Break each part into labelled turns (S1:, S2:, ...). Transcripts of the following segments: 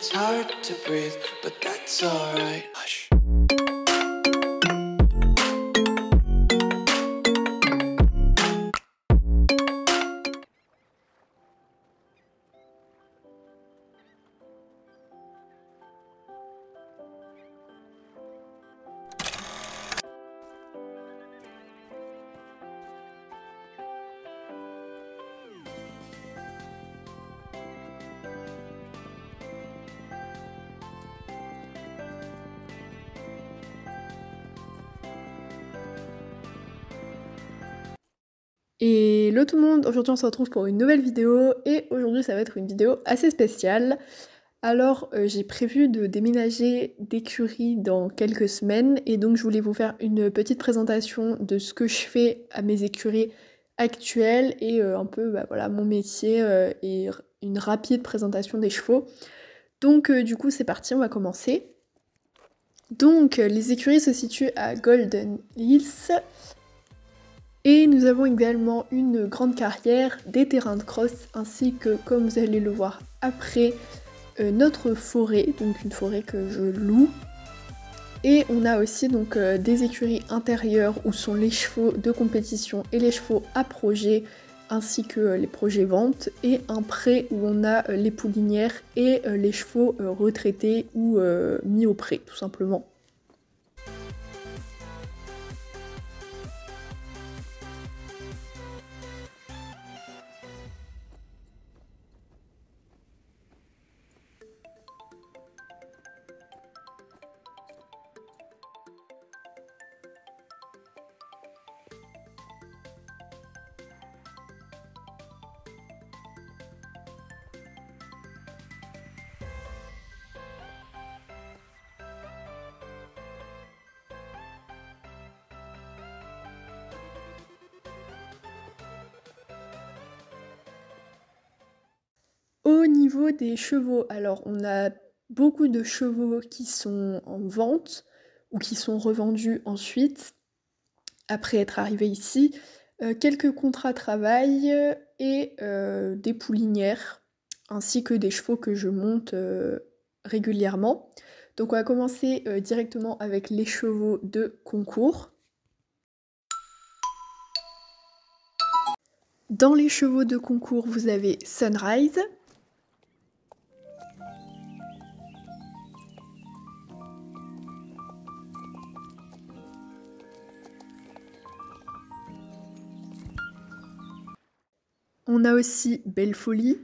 S1: It's hard to breathe, but that's alright. Hush.
S2: Et hello tout le monde, aujourd'hui on se retrouve pour une nouvelle vidéo et aujourd'hui ça va être une vidéo assez spéciale. Alors j'ai prévu de déménager d'écurie dans quelques semaines et donc je voulais vous faire une petite présentation de ce que je fais à mes écuries actuelles et un peu voilà, mon métier et une rapide présentation des chevaux. Donc du coup c'est parti, on va commencer. Donc les écuries se situent à Golden Hills. Et nous avons également une grande carrière, des terrains de cross, ainsi que, comme vous allez le voir après, notre forêt, donc une forêt que je loue. Et on a aussi donc des écuries intérieures où sont les chevaux de compétition et les chevaux à projet, ainsi que les projets vente, et un pré où on a les poulinières et les chevaux retraités ou mis au pré, tout simplement. Au niveau des chevaux, alors on a beaucoup de chevaux qui sont en vente ou qui sont revendus ensuite, après être arrivés ici. Quelques contrats travail et des poulinières, ainsi que des chevaux que je monte régulièrement. Donc on va commencer directement avec les chevaux de concours. Dans les chevaux de concours, vous avez Sunrise. On a aussi Belle Folie.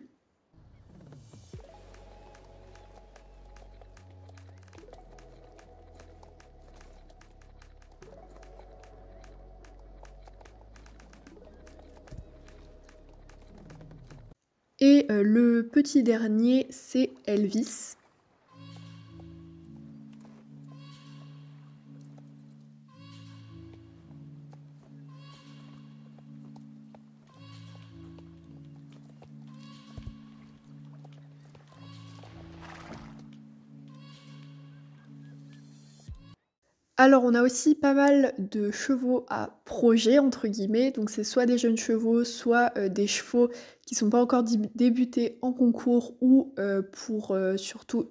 S2: Et le petit dernier, c'est Elvis. Alors on a aussi pas mal de chevaux à projet entre guillemets, donc c'est soit des jeunes chevaux, soit des chevaux qui sont pas encore débutés en concours ou pour surtout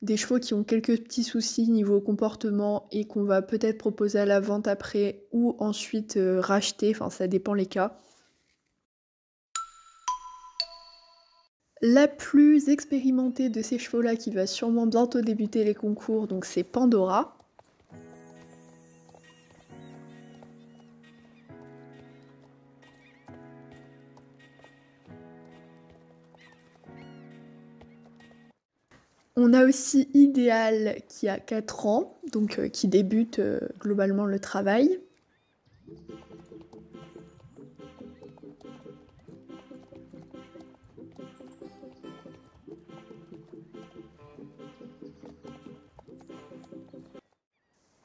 S2: des chevaux qui ont quelques petits soucis niveau comportement et qu'on va peut-être proposer à la vente après ou ensuite racheter, enfin ça dépend les cas. La plus expérimentée de ces chevaux-là qui va sûrement bientôt débuter les concours, donc c'est Pandora. On a aussi Idéal qui a 4 ans, donc qui débute globalement le travail.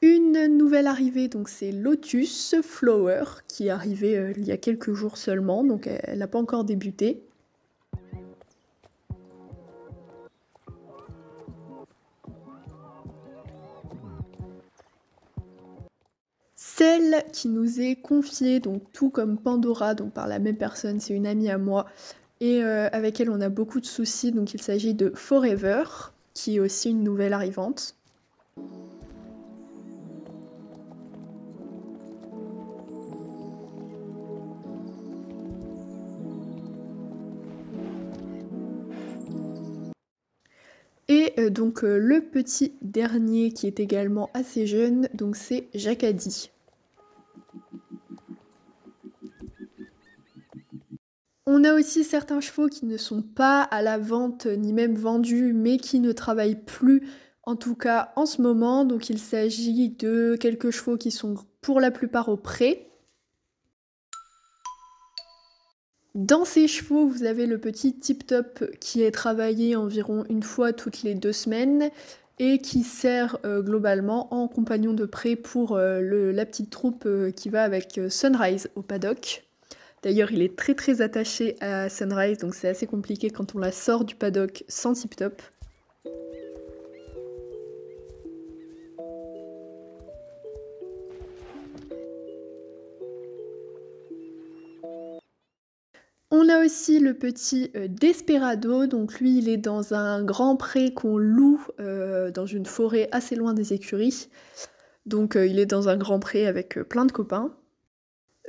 S2: Une nouvelle arrivée, donc c'est Lotus Flower, qui est arrivée il y a quelques jours seulement, donc elle n'a pas encore débuté. Celle qui nous est confiée, donc tout comme Pandora, donc par la même personne, c'est une amie à moi, et avec elle on a beaucoup de soucis, donc il s'agit de Forever, qui est aussi une nouvelle arrivante. Et donc le petit dernier qui est également assez jeune, donc c'est Jacadi. On a aussi certains chevaux qui ne sont pas à la vente ni même vendus, mais qui ne travaillent plus, en tout cas en ce moment. Donc il s'agit de quelques chevaux qui sont pour la plupart au pré. Dans ces chevaux, vous avez le petit Tip Top qui est travaillé environ une fois toutes les 2 semaines et qui sert globalement en compagnon de pré pour la petite troupe qui va avec Sunrise au paddock. D'ailleurs, il est très attaché à Sunrise, donc c'est assez compliqué quand on la sort du paddock sans Tip Top. On a aussi le petit Desperado, donc lui il est dans un grand pré qu'on loue dans une forêt assez loin des écuries. Donc il est dans un grand pré avec plein de copains.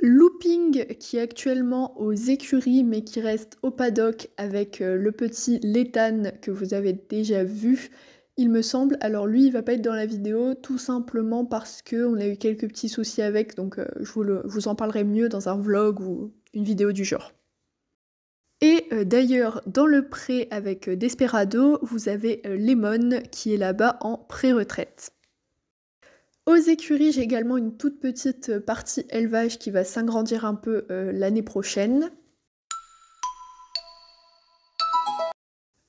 S2: Looping qui est actuellement aux écuries mais qui reste au paddock avec le petit Léthane que vous avez déjà vu, il me semble. Alors lui il va pas être dans la vidéo tout simplement parce qu'on a eu quelques petits soucis avec, donc je vous en parlerai mieux dans un vlog ou une vidéo du genre. Et d'ailleurs dans le pré avec Desperado, vous avez Lemon qui est là-bas en pré-retraite. Aux écuries, j'ai également une toute petite partie élevage qui va s'agrandir un peu l'année prochaine.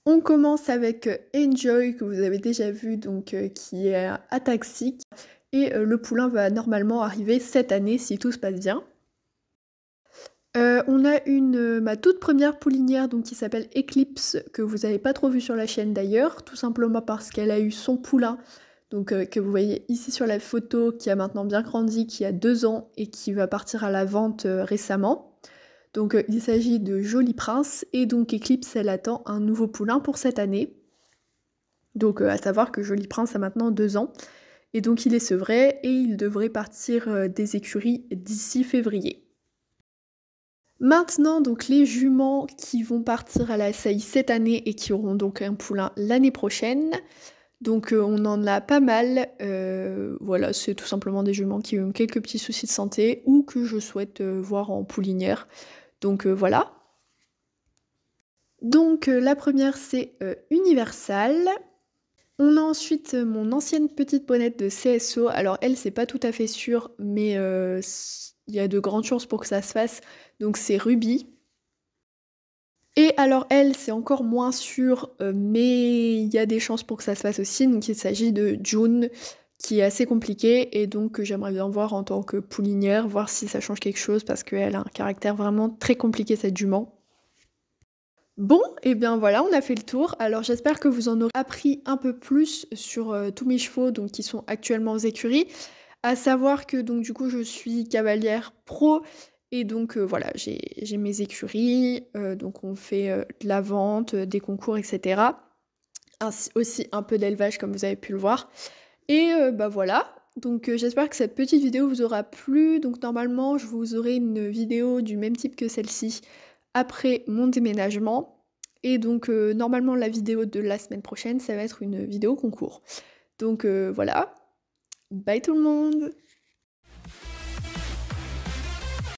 S2: On commence avec Enjoy, que vous avez déjà vu, donc qui est ataxique. Et le poulain va normalement arriver cette année si tout se passe bien. On a ma toute première poulinière donc, qui s'appelle Eclipse, que vous n'avez pas trop vu sur la chaîne d'ailleurs, tout simplement parce qu'elle a eu son poulain. Donc que vous voyez ici sur la photo, qui a maintenant bien grandi, qui a 2 ans et qui va partir à la vente récemment. Donc il s'agit de Joli Prince et donc Eclipse elle attend un nouveau poulain pour cette année. Donc à savoir que Joli Prince a maintenant 2 ans et donc il est sevré et il devrait partir des écuries d'ici février. Maintenant donc les juments qui vont partir à la saillie cette année et qui auront donc un poulain l'année prochaine. Donc on en a pas mal, voilà, c'est tout simplement des juments qui ont quelques petits soucis de santé ou que je souhaite voir en poulinière. Donc voilà. Donc la première c'est Universal. On a ensuite mon ancienne petite bonnette de CSO. Alors elle c'est pas tout à fait sûr, mais il y a de grandes chances pour que ça se fasse. Donc c'est Ruby. Et alors elle, c'est encore moins sûr, mais il y a des chances pour que ça se fasse aussi. Donc il s'agit de June, qui est assez compliquée, et donc j'aimerais bien voir en tant que poulinière, voir si ça change quelque chose, parce qu'elle a un caractère vraiment très compliqué, cette jument. Bon, et bien voilà, on a fait le tour. Alors j'espère que vous en aurez appris un peu plus sur tous mes chevaux donc, qui sont actuellement aux écuries. À savoir que donc du coup je suis cavalière pro. Et donc voilà, j'ai mes écuries, donc on fait de la vente, des concours, etc. Ainsi aussi un peu d'élevage comme vous avez pu le voir. Et bah voilà, donc j'espère que cette petite vidéo vous aura plu. Donc normalement je vous aurai une vidéo du même type que celle-ci après mon déménagement. Et donc normalement la vidéo de la semaine prochaine, ça va être une vidéo concours. Donc voilà, bye tout le monde!